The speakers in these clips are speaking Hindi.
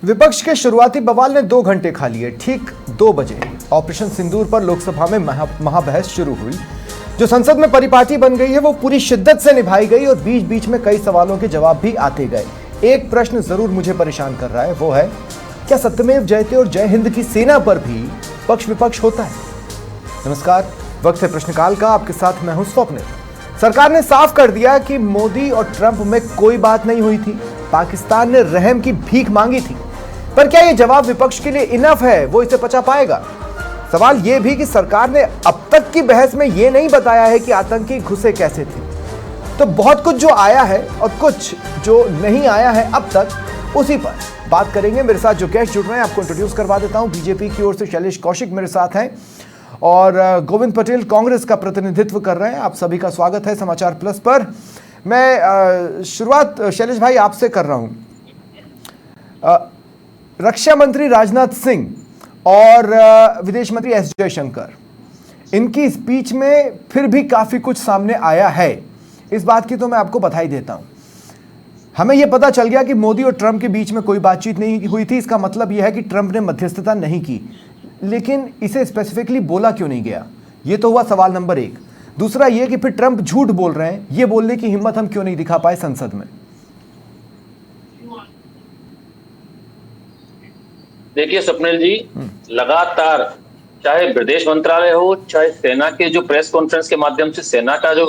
विपक्ष के शुरुआती बवाल ने 2 घंटे खा लिए। ठीक 2 बजे ऑपरेशन सिंदूर पर लोकसभा में महाबहस शुरू हुई। जो संसद में परिपाटी बन गई है वो पूरी शिद्दत से निभाई गई और बीच बीच में कई सवालों के जवाब भी आते गए। एक प्रश्न जरूर मुझे परेशान कर रहा है, वो है क्या सत्यमेव जयते और जय हिंद की सेना पर भी पक्ष विपक्ष होता है? नमस्कार, वक्त है प्रश्नकाल का। आपके साथ मैं हूं स्वप्निल। सरकार ने साफ कर दिया कि मोदी और ट्रंप में कोई बात नहीं हुई थी। पाकिस्तान ने रहम की भीख मांगी थी। पर क्या यह जवाब विपक्ष के लिए इनफ है? वो इसे पचा पाएगा? सवाल यह भी कि सरकार ने अब तक की बहस में यह नहीं बताया है कि आतंकी घुसे कैसे थे। तो बहुत कुछ जो आया है और कुछ जो नहीं आया है अब तक, उसी पर बात करेंगे। मेरे साथ जो गेस्ट जुड़ रहे हैं आपको इंट्रोड्यूस करवा देता हूं। बीजेपी की ओर से शैलेश कौशिक मेरे साथ हैं और गोविंद पटेल कांग्रेस का प्रतिनिधित्व कर रहे हैं। आप सभी का स्वागत है समाचार प्लस पर। मैं शुरुआत शैलेश भाई आपसे कर रहा हूं। रक्षा मंत्री राजनाथ सिंह और विदेश मंत्री एस जयशंकर, इनकी स्पीच में फिर भी काफी कुछ सामने आया है। इस बात की तो मैं आपको बधाई देता हूं। हमें यह पता चल गया कि मोदी और ट्रंप के बीच में कोई बातचीत नहीं हुई थी। इसका मतलब यह है कि ट्रंप ने मध्यस्थता नहीं की, लेकिन इसे स्पेसिफिकली बोला क्यों नहीं गया? यह तो हुआ सवाल नंबर 1। दूसरा यह कि फिर ट्रंप झूठ बोल रहे हैं, यह बोलने की हिम्मत हम क्यों नहीं दिखा पाए संसद में? देखिए स्वप्निल जी, लगातार चाहे विदेश मंत्रालय हो, चाहे सेना के जो प्रेस कॉन्फ्रेंस के माध्यम से सेना का जो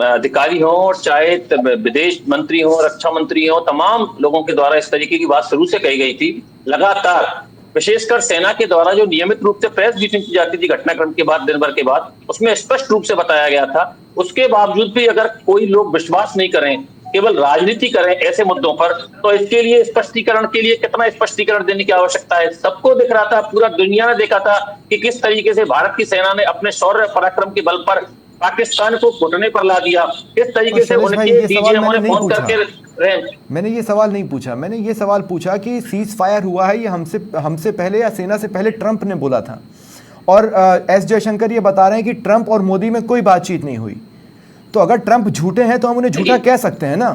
अधिकारी हो, और चाहे विदेश मंत्री हो, रक्षा मंत्री हो, तमाम लोगों के द्वारा इस तरीके की बात शुरू से कही गई थी। लगातार विशेषकर सेना के द्वारा जो नियमित रूप से प्रेस ब्रीफिंग की जाती थी घटनाक्रम के बाद, दिन भर के बाद, उसमें स्पष्ट रूप से बताया गया था। उसके बावजूद भी अगर कोई लोग विश्वास नहीं करें, केवल राजनीति करें ऐसे मुद्दों पर, तो इसके लिए स्पष्टीकरण के लिए कितना स्पष्टीकरण देने की आवश्यकता है? सबको दिख रहा था, पूरा दुनिया ने देखा था कि किस तरीके से भारत की सेना ने अपने शौर्य पराक्रम के बल पर पाकिस्तान को घुटने पर ला दिया। किस तरीके से उनके डीजीएमओ ने फोन करके मैंने ये सवाल नहीं पूछा। मैंने ये सवाल पूछा कि सीज फायर हुआ है ये हमसे पहले या सेना से पहले ट्रंप ने बोला था, और एस जयशंकर ये बता रहे हैं कि ट्रंप और मोदी में कोई बातचीत नहीं हुई। तो अगर ट्रंप झूठे हैं तो हम उन्हें झूठा कह सकते हैं ना?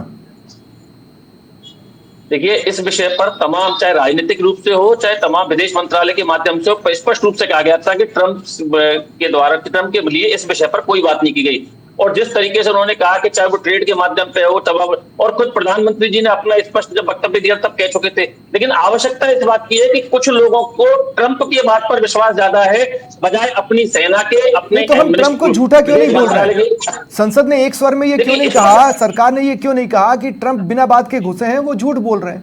देखिए, इस विषय पर तमाम, चाहे राजनीतिक रूप से हो, चाहे तमाम विदेश मंत्रालय के माध्यम से हो, स्पष्ट रूप से कहा गया था कि ट्रंप के लिए इस विषय पर कोई बात नहीं की गई। और जिस तरीके से उन्होंने कहा कि चाहे वो ट्रेड के माध्यम पे हो, तब, और खुद प्रधानमंत्री जी ने अपना स्पष्ट जब वक्तव्य दिया तब कह चुके थे। लेकिन आवश्यकता इस बात की है कि कुछ लोगों को ट्रंप की बात पर विश्वास ज्यादा है बजाय अपनी सेना के, अपने। तो हम ट्रंप को झूठा क्यों नहीं बोल रहे हैं? संसद ने एक स्वर में ये क्यों नहीं कहा, सरकार ने ये क्यों नहीं कहा कि ट्रंप बिना बात के घुसे हैं, वो झूठ बोल रहे हैं?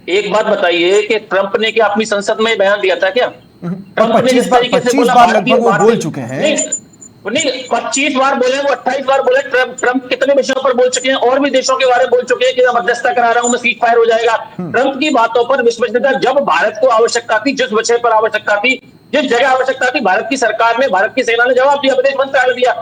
एक बात बताइए कि ट्रंप ने क्या अपनी संसद में बयान दिया था क्या? ट्रंप ने 25 बार लगभग वो बोल चुके हैं। नहीं, 25 बार बोले, वो 28 बार बोले। ट्रंप कितने विषयों पर बोल चुके हैं, और भी देशों के बारे में बोल चुके हैं कि मैं मध्यस्थता करा रहा हूं, मैं सीज फायर हो जाएगा। ट्रंप की बातों पर विश्वसनीयता, जब भारत को आवश्यकता थी, जिस विषय पर आवश्यकता थी, जिस जगह आवश्यकता थी, भारत की सरकार ने, भारत की सेना ने जवाब दिया, विदेश मंत्रालय दिया।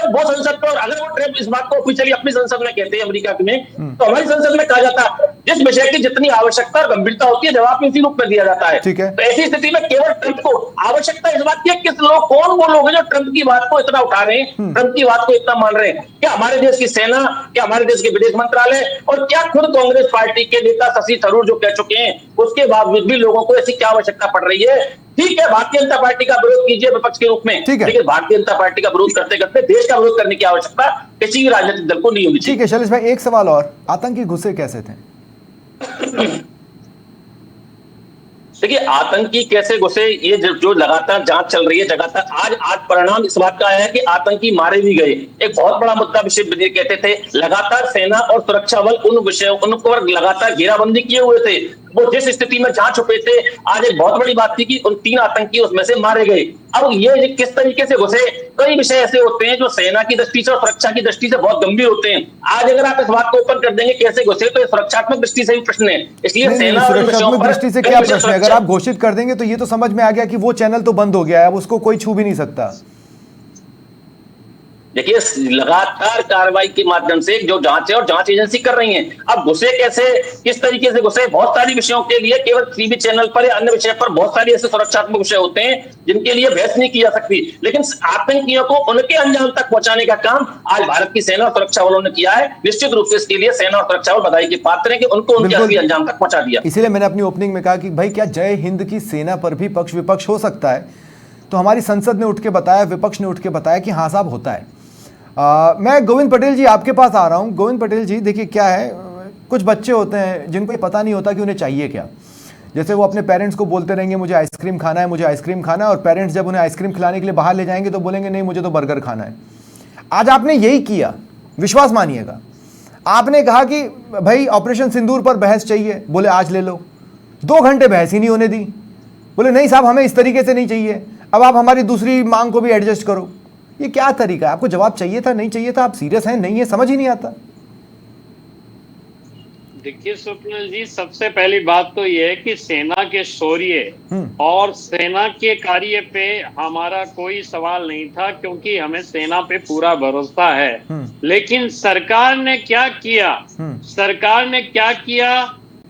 वो संसद पर, अगर वो ट्रंप इस बात को ऑफिशियली अपनी संसद में कहते हैं अमेरिका में, तो हमारी संसद में कहा जाता जिस विषय की जितनी आवश्यकता और गंभीरता होती है, जवाब इसी रूप में दिया जाता है। तो ऐसी स्थिति में केवल ट्रंप को आवश्यकता इस बात की है, किस लोग, कौन वो लोग हैं जो ट्रंप की बात को इतना उठा रहे हैं, ट्रंप की बात को इतना मान रहे हैं? क्या हमारे देश की सेना, क्या हमारे देश के विदेश मंत्रालय, और क्या खुद कांग्रेस पार्टी के नेता शशि थरूर जो कह चुके हैं, उसके बावजूद भी लोगों को ऐसी क्या आवश्यकता पड़ रही है? ठीक है, भारतीय जनता पार्टी का विरोध कीजिए विपक्ष के रूप में, लेकिन भारतीय जनता पार्टी का विरोध करते करते देश का विरोध करने की आवश्यकता किसी भी राजनीतिक दल को नहीं होनी चाहिए। ठीक है शैलेश भाई, एक सवाल और, आतंकी घुसे कैसे थे? देखिए, आतंकी कैसे घुसे, ये जो लगातार जांच चल रही है, लगातार आज परिणाम इस बात का आया है कि आतंकी मारे भी गए। एक बहुत बड़ा मुद्दा विषय कहते थे, लगातार सेना और सुरक्षा बल उन पर लगातार घेराबंदी किए हुए थे। वो जिस स्थिति में जहां छुपे थे, आज एक बहुत बड़ी बात थी कि उन 3 आतंकी उसमें से मारे गए। अब ये किस तरीके से घुसे, कई विषय ऐसे होते हैं जो सेना की दृष्टि से और सुरक्षा की दृष्टि से बहुत गंभीर होते हैं। आज अगर आप इस बात को ओपन कर देंगे कैसे घुसे, तो सुरक्षात्मक दृष्टि से भी प्रश्न है। इसलिए सेना सुरक्षात्मक दृष्टि से क्या प्रश्न है? अगर आप घोषित कर देंगे तो ये तो समझ में आ गया कि वो चैनल तो बंद हो गया है, अब उसको कोई छू भी नहीं सकता। देखिए लगातार कार्रवाई के माध्यम से जो जांच है और जांच एजेंसी कर रही है। अब घुसे कैसे, किस तरीके से घुसे, बहुत सारी विषयों के लिए केवल टीवी चैनल पर या अन्य विषय पर बहुत सारी ऐसे सुरक्षात्मक विषय होते हैं जिनके लिए बहस नहीं की जा सकती, लेकिन आतंकियों को उनके अंजाम तक पहुंचाने का काम आज भारत की सेना और सुरक्षा बलों ने किया है। निश्चित रूप से इसके लिए सेना और सुरक्षा बल बधाई के पात्र हैं कि उनको उनके असली अंजाम तक पहुंचा दिया। इसीलिए मैंने अपनी ओपनिंग में कहा कि भाई क्या जय हिंद की सेना पर भी पक्ष विपक्ष हो सकता है? तो हमारी संसद ने उठ के बताया, विपक्ष ने उठ के बताया कि हाँ साहब होता है। मैं गोविंद पटेल जी आपके पास आ रहा हूँ। गोविंद पटेल जी देखिए क्या है, कुछ बच्चे होते हैं जिनको ये पता नहीं होता कि उन्हें चाहिए क्या। जैसे वो अपने पेरेंट्स को बोलते रहेंगे मुझे आइसक्रीम खाना है, मुझे आइसक्रीम खाना है, और पेरेंट्स जब उन्हें आइसक्रीम खिलाने के लिए बाहर ले जाएंगे तो बोलेंगे नहीं मुझे तो बर्गर खाना है। आज आपने यही किया, विश्वास मानिएगा। आपने कहा कि भाई ऑपरेशन सिंदूर पर बहस चाहिए, बोले आज ले लो। 2 घंटे बहस ही नहीं होने दी, बोले नहीं साहब हमें इस तरीके से नहीं चाहिए, अब आप हमारी दूसरी मांग को भी एडजस्ट करो। ये क्या तरीका है? आपको जवाब चाहिए था, नहीं चाहिए था, आप सीरियस हैं नहीं है, समझ ही नहीं आता। देखिए स्वप्निल जी, सबसे पहली बात तो ये है कि सेना के शौर्य और सेना के कार्य पे हमारा कोई सवाल नहीं था, क्योंकि हमें सेना पे पूरा भरोसा है। लेकिन सरकार ने क्या किया, सरकार ने क्या किया,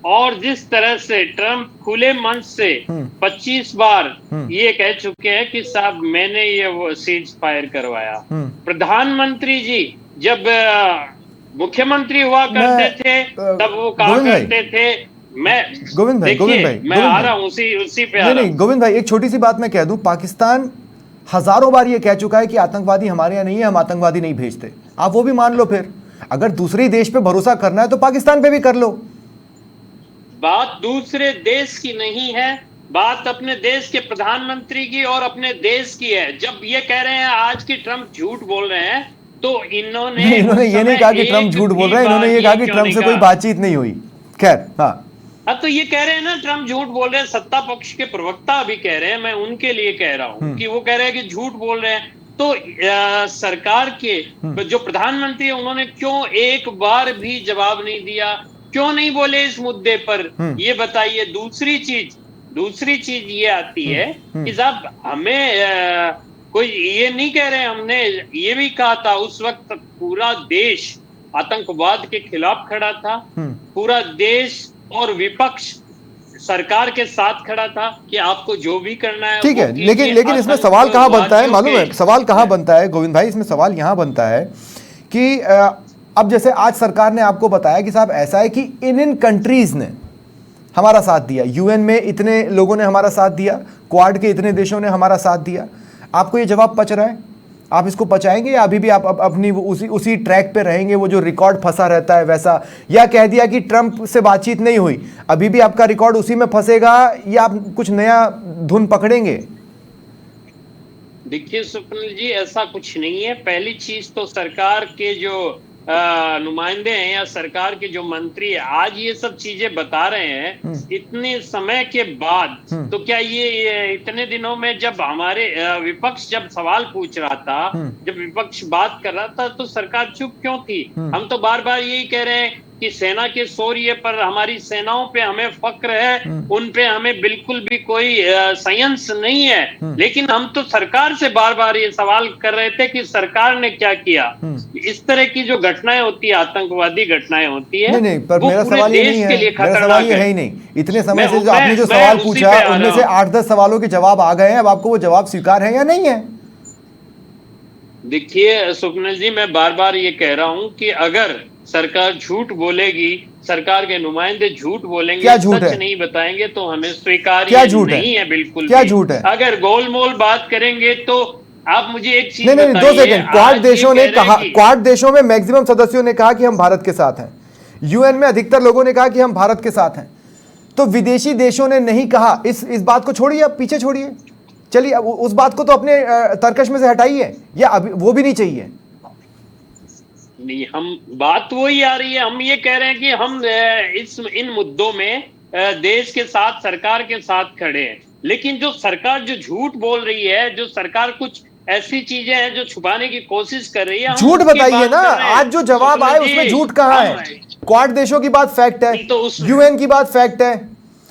और जिस तरह से ट्रंप खुले मंच से 25 बार ये कह चुके हैं कि साहब मैंने ये वो सीज फायर करवाया। प्रधानमंत्री जी जब मुख्यमंत्री हुआ करते थे तब वो कहा करते थे, मैं गोविंद भाई मैं आ रहा हूँ उसी पे नहीं गोविंद भाई, एक छोटी सी बात मैं कह दूं, पाकिस्तान हजारों बार ये कह चुका है कि आतंकवादी हमारे यहाँ नहीं है, हम आतंकवादी नहीं भेजते। आप वो भी मान लो, फिर अगर दूसरे देश पे भरोसा करना है तो पाकिस्तान पे भी कर लो। बात दूसरे देश की नहीं है, बात अपने देश के प्रधानमंत्री की और अपने देश की है। जब ये कह रहे हैं आज की ट्रम्प झूठ बोल रहे हैं, तो इन्होंने ये नहीं कहा कि ट्रम्प झूठ बोल रहे हैं, इन्होंने ये कहा कि ट्रम्प से कोई बातचीत नहीं हुई। खैर हाँ, तो ये कह रहे हैं ना ट्रम्प झूठ बोल रहे हैं, सत्ता पक्ष के प्रवक्ता अभी कह रहे हैं, मैं उनके लिए कह रहा हूँ कि वो कह रहे हैं कि झूठ बोल रहे हैं। तो सरकार के जो प्रधानमंत्री है उन्होंने क्यों एक बार भी जवाब नहीं दिया, क्यों नहीं बोले इस मुद्दे पर, ये बताइए। दूसरी चीज ये आती है कि साहब हमें कोई ये नहीं कह रहे, हमने ये भी कहा था उस वक्त पूरा देश आतंकवाद के खिलाफ खड़ा था, पूरा देश और विपक्ष सरकार के साथ खड़ा था कि आपको जो भी करना है ठीक है। लेकिन इसमें सवाल कहाँ बनता है मालूम है? सवाल कहाँ बनता है गोविंद भाई, इसमें सवाल यहाँ बनता है कि अब जैसे आज सरकार ने आपको बताया कि साहब ऐसा है कि इन कंट्रीज ने हमारा साथ दिया, यूएन में इतने लोगों ने हमारा साथ दिया, क्वाड के इतने देशों ने हमारा साथ दिया। आपको ये जवाब पच रहा है? आप इसको पचाएंगे या अभी भी आप अपनी उसी ट्रैक पे रहेंगे, वो जो रिकॉर्ड फंसा रहता है वैसा? या कह दिया कि ट्रंप से बातचीत नहीं हुई, अभी भी आपका रिकॉर्ड उसी में फंसेगा, या आप कुछ नया धुन पकड़ेंगे? देखिए स्वप्निल जी, ऐसा कुछ नहीं है। पहली चीज तो सरकार के जो नुमाइंदे हैं या सरकार के जो मंत्री है आज ये सब चीजें बता रहे हैं इतने समय के बाद, तो क्या ये इतने दिनों में जब हमारे विपक्ष जब सवाल पूछ रहा था, जब विपक्ष बात कर रहा था, तो सरकार चुप क्यों थी? हम तो बार बार यही कह रहे हैं कि सेना के शौर्य पर, हमारी सेनाओं पे हमें फक्र है, उन पे हमें बिल्कुल भी कोई संयंस नहीं है। लेकिन हम तो सरकार से बार बार ये सवाल कर रहे थे कि सरकार ने क्या किया। इस तरह की जो घटनाएं होती है, आतंकवादी घटनाएं होती है, नहीं, पर मेरा सवाल ये नहीं है, मेरा सवाल ये है ही नहीं। इतने समय से जो आपने जो सवाल पूछा उनमें से 8-10 सवालों के जवाब आ गए हैं, अब आपको वो जवाब स्वीकार है या नहीं है? देखिए स्वप्निल जी, मैं बार बार ये कह रहा हूं कि अगर सरकार झूठ बोलेगी, सरकार के नुमाइंदे झूठ बोलेंगे, क्या झूठ सच है? नहीं बताएंगे तो हमें स्वीकार नहीं है बिल्कुल। क्या झूठ है? अगर गोलमोल बात करेंगे तो आप मुझे एक चीज नहीं, 2 सेकंड। क्वाड देशों ने कहा, क्वाड देशों में मैक्सिमम सदस्यों ने कहा कि हम भारत के साथ हैं, यूएन में अधिकतर लोगों ने कहा कि हम भारत के साथ हैं, तो विदेशी देशों ने नहीं कहा। इस बात को छोड़िए, अब पीछे छोड़िए, चलिए अब उस बात को तो अपने तर्कश में से हटाइए, या अभी वो भी नहीं चाहिए? नहीं, हम बात वही आ रही है, हम ये कह रहे हैं कि हम इन मुद्दों में देश के साथ, सरकार के साथ खड़े हैं। लेकिन जो सरकार जो झूठ बोल रही है, जो सरकार कुछ ऐसी चीजें हैं जो छुपाने की कोशिश कर रही है, झूठ बताइए ना। आज जो जवाब आए उसमें झूठ कहाँ है? क्वाड देशों की बात फैक्ट है, यूएन की बात फैक्ट है।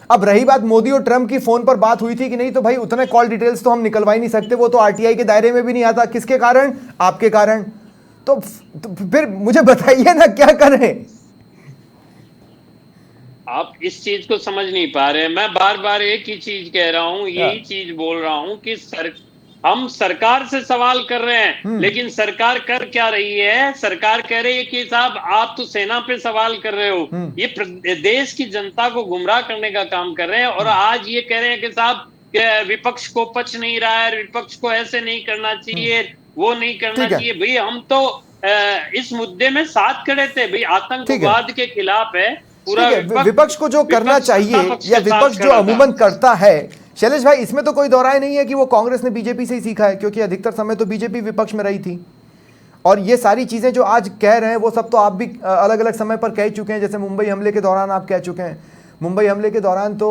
अब रही बात मोदी और ट्रंप की फोन पर बात हुई थी कि नहीं, तो भाई उतने कॉल डिटेल्स तो हम निकलवा ही नहीं सकते, वो तो आरटीआई के दायरे में भी नहीं आता। किसके कारण? आपके कारण। तो फिर मुझे बताइए ना क्या करें। आप इस चीज को समझ नहीं पा रहे हैं। मैं बार बार एक ही चीज कह रहा हूं, यही चीज बोल रहा हूं कि हम सरकार से सवाल कर रहे हैं, लेकिन सरकार कर क्या रही है? सरकार कह रही है कि साहब आप तो सेना पे सवाल कर रहे हो, ये देश की जनता को गुमराह करने का काम कर रहे हैं। और आज ये कह रहे हैं कि साहब विपक्ष को पच नहीं रहा है, विपक्ष को ऐसे नहीं करना चाहिए, वो नहीं करना चाहिए। भाई हम तो इस मुद्दे में साथ खड़े थे, भाई आतंकवाद के खिलाफ है पूरा विपक्ष को जो करना चाहिए या विपक्ष जो अमूमन करता है। शैलेश भाई, इसमें तो कोई दौराय नहीं है कि वो कांग्रेस ने बीजेपी से ही सीखा है, क्योंकि अधिकतर समय तो बीजेपी विपक्ष में रही थी। और ये सारी चीजें जो आज कह रहे हैं वो सब तो आप भी अलग अलग समय पर कह चुके हैं। जैसे मुंबई हमले के दौरान आप कह चुके हैं। मुंबई हमले के दौरान तो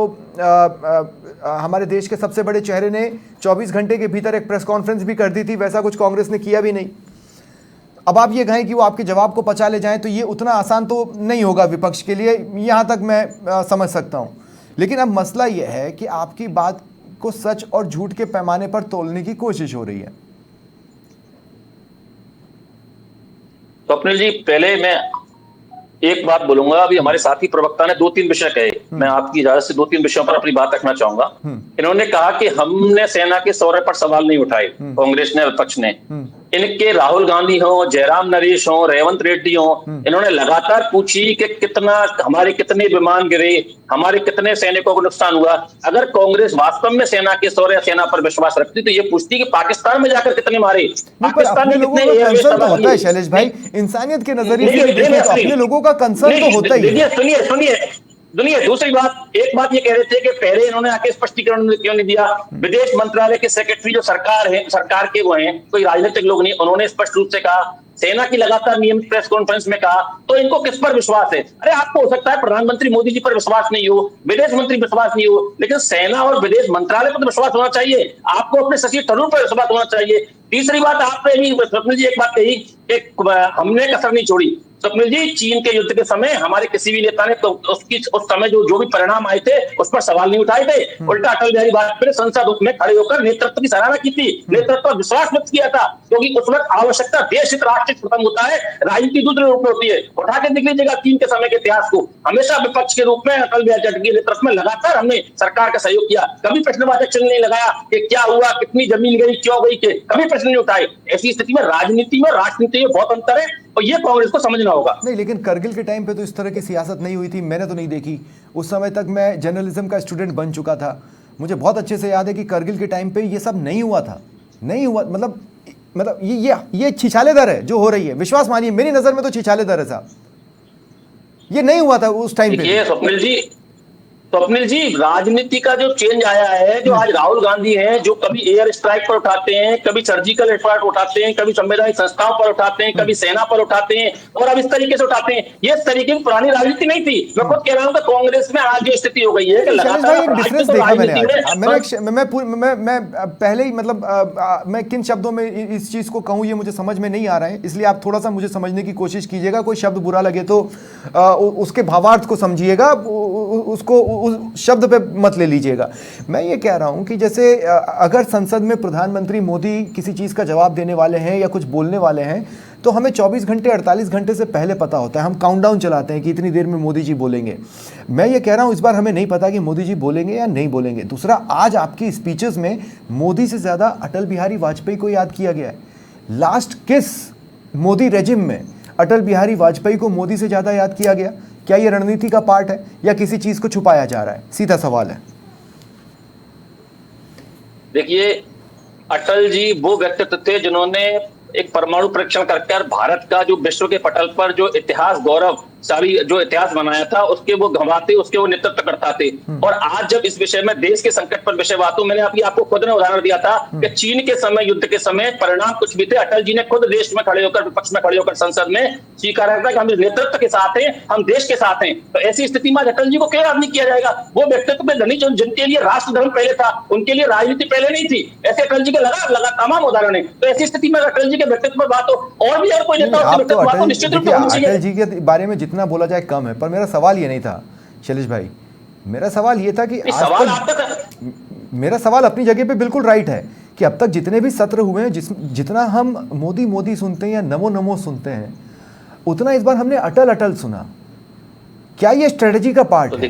हमारे देश के सबसे बड़े चेहरे ने 24 घंटे के भीतर एक प्रेस कॉन्फ्रेंस भी कर दी थी, वैसा कुछ कांग्रेस ने किया भी नहीं। अब आप ये कहें कि वो आपके जवाब को पचा ले जाएं तो ये उतना आसान तो नहीं होगा विपक्ष के लिए, यहाँ तक मैं समझ सकता हूँ। लेकिन अब मसला ये है कि आपकी बात को सच और झूठ के पैमाने पर तोलने की कोशिश हो रही है। स्वप्निल जी, पहले मैं एक बात बोलूंगा। अभी हमारे साथी प्रवक्ता ने 2-3 विषय कहे, मैं आपकी इजाजत से 2-3 विषयों पर अपनी बात रखना चाहूंगा। इन्होंने कहा कि हमने सेना के शौर्य पर सवाल नहीं उठाए, कांग्रेस ने, विपक्ष ने। इनके राहुल गांधी हो, जयराम नरेश हो, रेवंत रेड्डी हो, इन्होंने लगातार पूछी कि कितना हमारे कितने विमान गिरे, हमारे कितने सैनिकों को नुकसान हुआ। अगर कांग्रेस वास्तव में सेना के शौर्य, सेना पर विश्वास रखती तो ये पूछती कि पाकिस्तान में जाकर कितने मारे, पाकिस्तान में कितने कंसर्न तो होता है शैलेश भाई, इंसानियत के नजरिए से देखें तो अपने लोगों का कंसर्न तो होता ही है। सुनिए, दूसरी बात, एक बात ये कह रहे थे कि पहले इन्होंने आके स्पष्टीकरण क्यों नहीं दिया। विदेश मंत्रालय के सेक्रेटरी जो सरकार के वो हैं, कोई राजनीतिक लोग नहीं, उन्होंने स्पष्ट रूप से कहा। सेना की लगातार नियमित प्रेस कॉन्फ्रेंस में कहा। तो इनको किस पर विश्वास है? अरे आपको हो सकता है प्रधानमंत्री मोदी जी पर विश्वास नहीं हो, विदेश मंत्री विश्वास नहीं हो, लेकिन सेना और विदेश मंत्रालय पर तो विश्वास होना चाहिए। आपको अपने शशि थरूर पर विश्वास होना चाहिए। तीसरी बात, आपने भी स्वप्निल जी एक बात कही कि हमने कसर नहीं छोड़ी। स्वप्निल जी, चीन के युद्ध के समय हमारे किसी भी नेता ने तो उस समय जो भी परिणाम आए थे उस पर सवाल नहीं उठाए थे। उल्टा अटल बिहारी वाजपेयी ने संसद में खड़े होकर नेतृत्व की सराहना की थी, नेतृत्व पर विश्वास व्यक्त किया था, क्योंकि उस वक्त आवश्यकता देश हित, राष्ट्र हित खत्म होता है, राजनीति दूसरे रूप में होती है। उठा के देख लीजिएगा चीन के समय के इतिहास को। हमेशा विपक्ष के रूप में अटल बिहारी वाजपेयी के नेतृत्व में लगातार हमने सरकार का सहयोग किया। कभी प्रश्नवाचक चिन्ह नहीं लगाया कि क्या हुआ, कितनी जमीन गई, क्यों गई, के कभी प्रश्न नहीं उठाए। ऐसी स्थिति में राजनीति में राजनीति में बहुत अंतर है और ये कांग्रेस को समझना होगा। नहीं, लेकिन करगिल के टाइम पे तो इस तरह की सियासत नहीं हुई थी, मैंने तो नहीं देखी। उस समय तक मैं जर्नलिज्म का स्टूडेंट बन चुका था, मुझे बहुत अच्छे से याद है कि करगिल के टाइम पे ये सब नहीं हुआ था। नहीं हुआ मतलब ये छिछाले दर है जो हो रही है। विश्वास मानिए, मेरी नजर में तो छिछाले दर है साहब, ये नहीं हुआ था उस टाइम पे। स्वप्निल जी, राजनीति का जो चेंज आया है, जो आज राहुल गांधी हैं, जो कभी एयर स्ट्राइक पर उठाते हैं, कभी सर्जिकल स्ट्राइक उठाते हैं, कभी संवैधानिक संस्थाओं पर उठाते हैं, कभी सेना पर उठाते हैं, और अब इस तरीके से उठाते हैं। ये इस तरीके की पुरानी राजनीति नहीं थी। मैं खुद कह रहा हूं कि कांग्रेस में आज जो स्थिति हो गई है कि लगातार डिफरेंस देखा मैं पहले ही, मतलब मैं किन शब्दों में इस चीज को कहूं ये मुझे समझ में नहीं आ रहा है, इसलिए आप थोड़ा सा मुझे समझने की कोशिश कीजिएगा। कोई शब्द बुरा लगे तो उसके भावार्थ को समझिएगा, उसको उस शब्द पे मत ले लीजिएगा। मैं ये कह रहा हूं कि जैसे अगर संसद में प्रधानमंत्री मोदी किसी चीज का जवाब देने वाले हैं या कुछ बोलने वाले हैं तो हमें 24 घंटे 48 घंटे से पहले पता होता है। हम काउंटडाउन चलाते हैं कि इतनी देर में मोदी जी बोलेंगे। मैं ये कह रहा हूं इस बार हमें नहीं पता कि मोदी जी बोलेंगे या नहीं बोलेंगे। दूसरा, आज आपकी स्पीचेस में मोदी से ज्यादा अटल बिहारी वाजपेयी को याद किया गया है। लास्ट किस मोदी रेजिम में अटल बिहारी वाजपेयी को मोदी से ज्यादा याद किया गया? क्या ये रणनीति का पार्ट है या किसी चीज को छुपाया जा रहा है? सीधा सवाल है। देखिए, अटल जी वो व्यक्तित्व थे जिन्होंने एक परमाणु परीक्षण कर भारत का जो विश्व के पटल पर जो इतिहास गौरव सारी जो इतिहास बनाया था उसके वो गंवाते, उसके वो नेतृत्व करता थे। और आज जब इस विषय में देश के संकट पर विषय बात हो, मैंने आपको खुद ने उदाहरण दिया था कि चीन के समय, युद्ध के समय परिणाम कुछ भी थे, अटल जी ने खुद देश में खड़े होकर, विपक्ष में खड़े होकर संसद में स्वीकार किया कि हम नेतृत्व के साथ हैं, हम देश के साथ हैं। तो ऐसी स्थिति में अटल जी को क्यों याद नहीं किया जाएगा? वो व्यक्तित्व में धनी जिनके लिए राष्ट्र धर्म पहले था, उनके लिए राजनीति पहले नहीं थी। ऐसे अटल जी के लगा तमाम उदाहरण है। तो ऐसी स्थिति में अटल जी के व्यक्तित्व पर बात हो और भी और कोई नेता निश्चित रूप से अटल जी के बारे में जितना बोला जाए कम है। पर मेरा सवाल ये नहीं था शैलेश भाई, मेरा सवाल ये था कि मेरा सवाल अपनी जगह पे बिल्कुल राइट है कि अब तक जितने भी सत्र हुए हैं, जितना हम मोदी मोदी सुनते हैं या नमो नमो सुनते हैं, उतना इस बार हमने अटल अटल सुना। क्या ये स्ट्रेटजी का पार्ट है?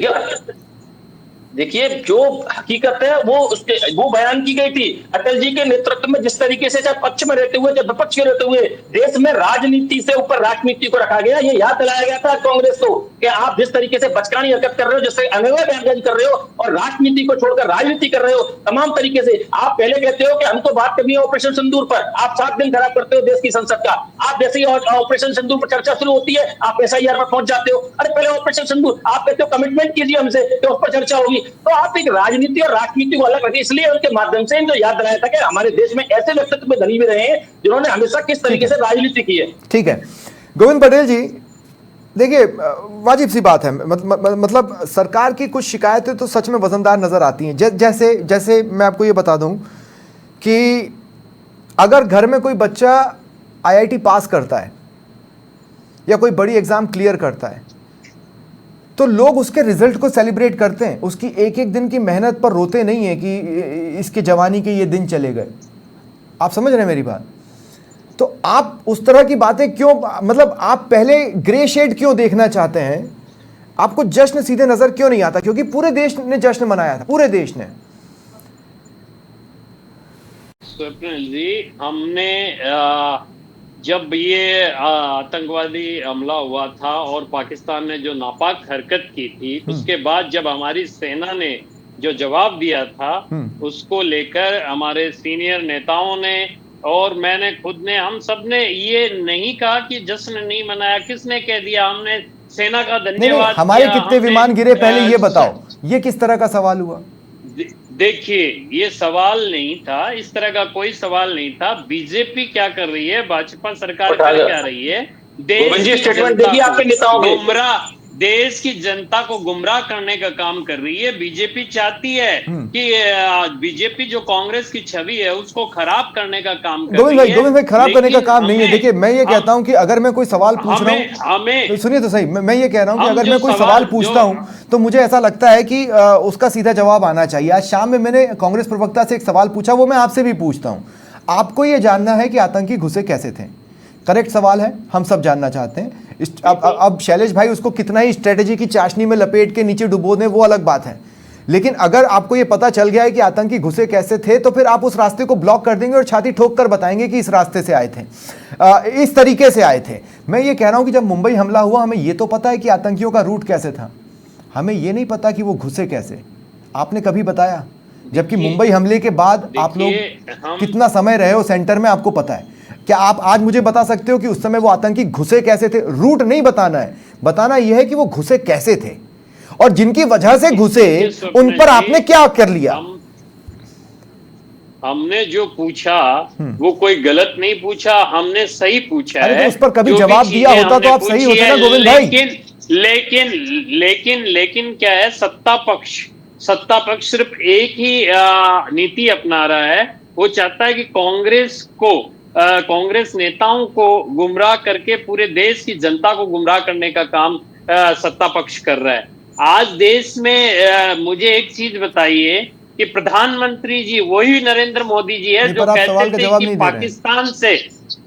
देखिए जो हकीकत है वो बयान की गई थी अटल जी के नेतृत्व में, जिस तरीके से चाहे पक्ष में रहते हुए चाहे विपक्ष में रहते हुए देश में राजनीति से ऊपर राजनीति को रखा गया। ये याद दिलाया गया था कांग्रेस को कि आप जिस तरीके से बचकानी हरकत कर रहे हो, जिससे अनवय बयानबाजी कर रहे हो और राजनीति को छोड़कर राजनीति कर रहे हो तमाम तरीके से। आप पहले कहते हो कि हमको बात करनी है ऑपरेशन सिंदूर पर, आप 7 दिन खराब करते हो देश की संसद का। आप जैसे ही ऑपरेशन सिंदूर पर चर्चा शुरू होती है आप SIR पर पहुंच जाते हो। अरे पहले ऑपरेशन सिंदूर, आप कहते हो कमिटमेंट कीजिए हमसे कि उस पर चर्चा होगी। तो आप एक राजनीति और राजनीति को अलग रखिए। इसलिए उनके माध्यम से इनको याद दिलाया था कि हमारे देश में ऐसे व्यक्तित्व में धनी भी रहे हैं जिन्होंने हमेशा किस तरीके से राजनीति की है। ठीक है गोविंद पटेल जी, देखिए वाजिब सी बात है, मतलब सरकार की कुछ शिकायतें तो सच में वजनदार नजर आती हैं। जैसे मैं आपको ये बता दूं कि अगर घर में कोई बच्चा IIT पास करता है या कोई बड़ी एग्जाम क्लियर करता है तो लोग उसके रिजल्ट को सेलिब्रेट करते हैं, उसकी एक एक दिन की मेहनत पर रोते नहीं है कि इसके जवानी के ये दिन चले गए। आप समझ रहे हैं मेरी बात? तो आप उस तरह की बातें क्यों, मतलब आप पहले ग्रे शेड क्यों देखना चाहते हैं? आपको जश्न सीधे नजर क्यों नहीं आता? क्योंकि पूरे देश ने जश्न मनाया था, पूरे देश ने। स्वप्निल जी, हमने जब ये आतंकवादी हमला हुआ था और पाकिस्तान ने जो नापाक हरकत की थी, उसके बाद जब हमारी सेना ने जो जवाब दिया था उसको लेकर हमारे सीनियर नेताओं ने और मैंने खुद ने, हम सब ने ये नहीं कहा कि जश्न नहीं मनाया। किसने कह दिया? हमने सेना का धन्यवाद। हमारे कितने विमान गिरे पहले ये बताओ, ये किस तरह का सवाल हुआ? देखिए ये सवाल नहीं था, इस तरह का कोई सवाल नहीं था। बीजेपी क्या कर रही है, भाजपा सरकार कर क्या रही है, देश की जनता को गुमराह करने का काम कर रही है। बीजेपी चाहती है कि बीजेपी जो कांग्रेस की छवि है उसको खराब करने का काम कर रही है। गोविंद भाई, खराब करने का काम नहीं है। देखिए मैं ये कहता हूं कि अगर मैं कोई सवाल पूछ रहा हूं, तो सुनिए तो सही, मैं ये कह रहा हूं कि अगर मैं कोई सवाल पूछता हूं तो मुझे ऐसा लगता है कि उसका सीधा जवाब आना चाहिए। आज शाम में मैंने कांग्रेस प्रवक्ता से एक सवाल पूछा, वो मैं आपसे भी पूछता हूं। आपको ये जानना है कि आतंकी घुसे कैसे थे? करेक्ट सवाल है, हम सब जानना चाहते हैं। अब शैलेश भाई उसको कितना ही स्ट्रेटेजी की चाशनी में लपेट के नीचे डुबो दें वो अलग बात है, लेकिन अगर आपको ये पता चल गया है कि आतंकी घुसे कैसे थे तो फिर आप उस रास्ते को ब्लॉक कर देंगे और छाती ठोक कर बताएंगे कि इस रास्ते से आए थे, इस तरीके से आए थे। मैं ये कह रहा हूं कि जब मुंबई हमला हुआ हमें ये तो पता है कि आतंकियों का रूट कैसे था, हमें ये नहीं पता कि वो घुसे कैसे। आपने कभी बताया? जबकि मुंबई हमले के बाद आप लोग कितना समय रहे हो सेंटर में, आपको पता है। क्या आप आज मुझे बता सकते हो कि उस समय वो आतंकी घुसे कैसे थे? रूट नहीं बताना है, बताना यह है कि वो घुसे कैसे थे और जिनकी वजह से घुसे उन पर आपने क्या कर लिया। हमने जो पूछा वो कोई गलत नहीं पूछा, हमने सही पूछा है। तो उस पर कभी जवाब दिया होता तो आप सही होते ना गोविंद भाई। लेकिन क्या है, सत्ता पक्ष सिर्फ एक ही नीति अपना रहा है। वो चाहता है कि कांग्रेस नेताओं को गुमराह करके पूरे देश की जनता को गुमराह करने का काम सत्ता पक्ष कर रहा है। आज देश में मुझे एक चीज बताइए कि प्रधानमंत्री जी वही नरेंद्र मोदी जी है जो कहते थे कि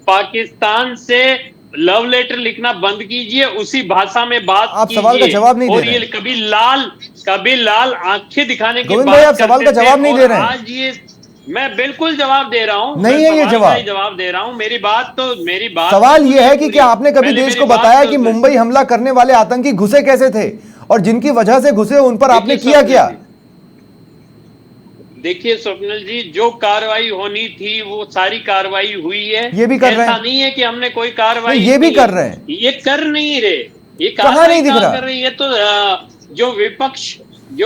पाकिस्तान से लव लेटर लिखना बंद कीजिए, उसी भाषा में बात आप सवाल का जवाब नहीं दे रहे। और ये कभी लाल आंखें दिखाने की गोविंद भाई आप सवाल का जवाब नहीं दे रहे हैं। आज ये मैं बिल्कुल जवाब दे रहा हूं, नहीं है ये जवाब दे रहा हूं। मेरी बात सवाल ये है कि क्या आपने कभी देश को बताया कि मुंबई हमला करने वाले आतंकी घुसे कैसे थे और जिनकी वजह से घुसे उन पर आपने किया क्या? देखिए स्वप्निल जी, जो कार्रवाई होनी थी वो सारी कार्रवाई हुई है। ये भी कर रहे हैं। ऐसा नहीं है कि हमने कोई कार्रवाई, ये भी कर रहे हैं। ये कर नहीं रहे, ये कहां नहीं दिख रहा कर रही है। तो जो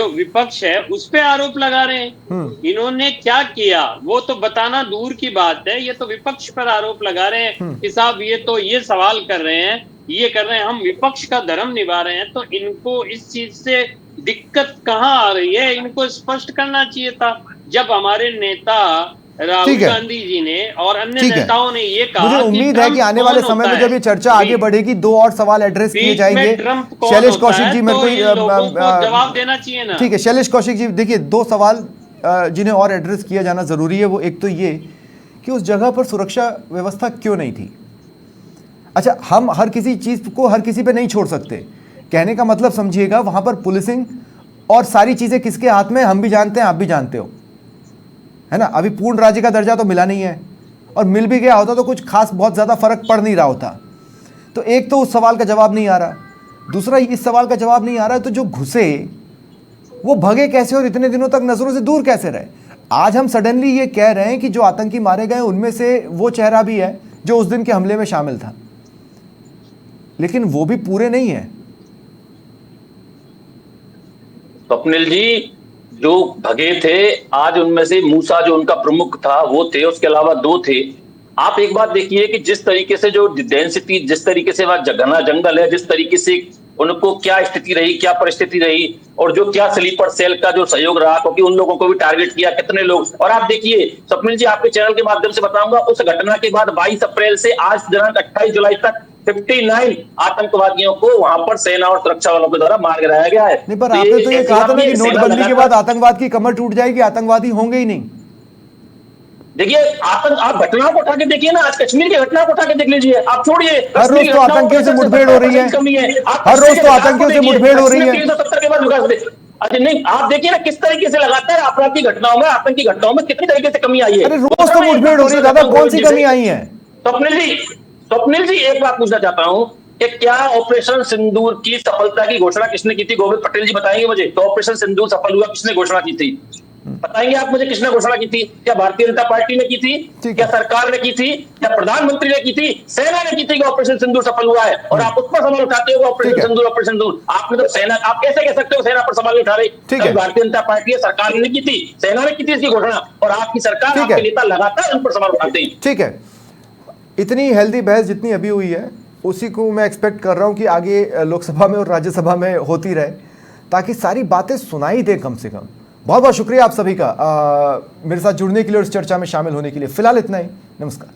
विपक्ष है उस पे आरोप लगा रहे हैं। इन्होंने क्या किया वो तो बताना दूर की बात है, ये तो विपक्ष पर आरोप लगा रहे हैं कि साहब ये सवाल कर रहे हैं, हम विपक्ष का धर्म निभा रहे हैं। तो इनको इस चीज से दिक्कत कहाँ आ रही है, इनको स्पष्ट करना चाहिए था। जब हमारे नेता राहुल गांधी जी ने और अन्य नेताओं ने ये कहा, मुझे उम्मीद है कि आने वाले समय में जब ये चर्चा आगे बढ़ेगी 2 और सवाल एड्रेस किए जाएंगे। शैलेश कौशिक जी, मेरे को जवाब देना चाहिए ना। ठीक है शैलेश कौशिक जी, देखिए 2 सवाल जिन्हें और एड्रेस किया जाना ज़रूरी है वो एक तो ये कि उस जगह पर सुरक्षा व्यवस्था क्यों नहीं थी। अच्छा, हम हर किसी चीज़ को हर किसी पे नहीं छोड़ सकते, कहने का मतलब समझिएगा, वहाँ पर पुलिसिंग और सारी चीज़ें किसके हाथ में हम भी जानते हैं, आप भी जानते हो, है ना। अभी पूर्ण राज्य का दर्जा तो मिला नहीं है, और मिल भी गया होता तो कुछ खास बहुत ज़्यादा फर्क पड़ नहीं रहा होता। तो एक तो उस सवाल का जवाब नहीं आ रहा, दूसरा इस सवाल का जवाब नहीं आ रहा है तो जो घुसे वो भगे कैसे और इतने दिनों तक नजरों से दूर कैसे रहे। आज हम सडनली ये कह रहे हैं कि जो आतंकी मारे गए उनमें से वो चेहरा भी है जो उस दिन के हमले में शामिल था, लेकिन वो भी पूरे नहीं है। स्वप्निल जी, जो भगे थे आज उनमें से मूसा जो उनका प्रमुख था वो थे, उसके अलावा 2 थे। आप एक बात देखिए कि जिस तरीके से जो डेंसिटी, जिस तरीके से वहां घना जंगल है, जिस तरीके से उनको क्या स्थिति रही, क्या परिस्थिति रही, और जो क्या स्लीपर सेल का जो सहयोग रहा, क्योंकि उन लोगों को भी टारगेट किया, कितने लोग। और आप देखिए स्वप्निल जी, आपके चैनल के माध्यम से बताऊंगा, उस घटना के बाद 22 अप्रैल से आज दिनांक 28 जुलाई तक 59 आतंकवादियों को वहां पर सेना और सुरक्षा वालों के द्वारा मार गिराया गया है। नहीं, पर आपने तो ये कहा था ना कि नोटबंदी के बाद आतंकवाद की कमर टूट जाएगी, आतंकवादी होंगे ही नहीं। देखिए, आप घटनाओं को उठा के देखिए ना, आज कश्मीर की घटना को उठा के देख लीजिए, आप छोड़िए। हर रोज तो आतंकियों से मुठभेड़ हो रही है, हर रोज तो आतंकियों से मुठभेड़ हो रही है। 370 के बाद अच्छा नहीं, आप देखिए ना किस तरीके से लगातार आपराधिक घटनाओं में, आतंकी घटनाओं में कितनी तरीके से कमी आई है। अरे रोज तो मुठभेड़ हो रही है दादा, कौन सी कमी आई है? स्वप्निल जी एक बात पूछना चाहता हूं कि क्या ऑपरेशन सिंदूर की सफलता की घोषणा किसने की थी? गोविंद पटेल जी बताएंगे मुझे, तो ऑपरेशन सिंदूर सफल हुआ किसने घोषणा की थी? बताएंगे आप मुझे किसने घोषणा की थी? क्या भारतीय जनता पार्टी ने की थी, क्या सरकार ने की थी, क्या प्रधानमंत्री ने की थी, सेना ने की थी कि ऑपरेशन सिंदूर सफल हुआ है? और आप उस पर सवाल उठाते हो ऑपरेशन सिंदूर, ऑपरेशन सिंदूर। आपने तो सेना, आप कैसे कह सकते हो सेना पर सवाल नहीं उठा रहे? भारतीय जनता पार्टी, सरकार ने की थी, सेना ने की थी इसकी घोषणा, और आपकी सरकार, आपके नेता लगातार उन पर सवाल उठाते हैं। ठीक है, इतनी हेल्दी बहस जितनी अभी हुई है उसी को मैं एक्सपेक्ट कर रहा हूं कि आगे लोकसभा में और राज्यसभा में होती रहे, ताकि सारी बातें सुनाई दे कम से कम। बहुत बहुत शुक्रिया आप सभी का मेरे साथ जुड़ने के लिए और इस चर्चा में शामिल होने के लिए। फिलहाल इतना ही, नमस्कार।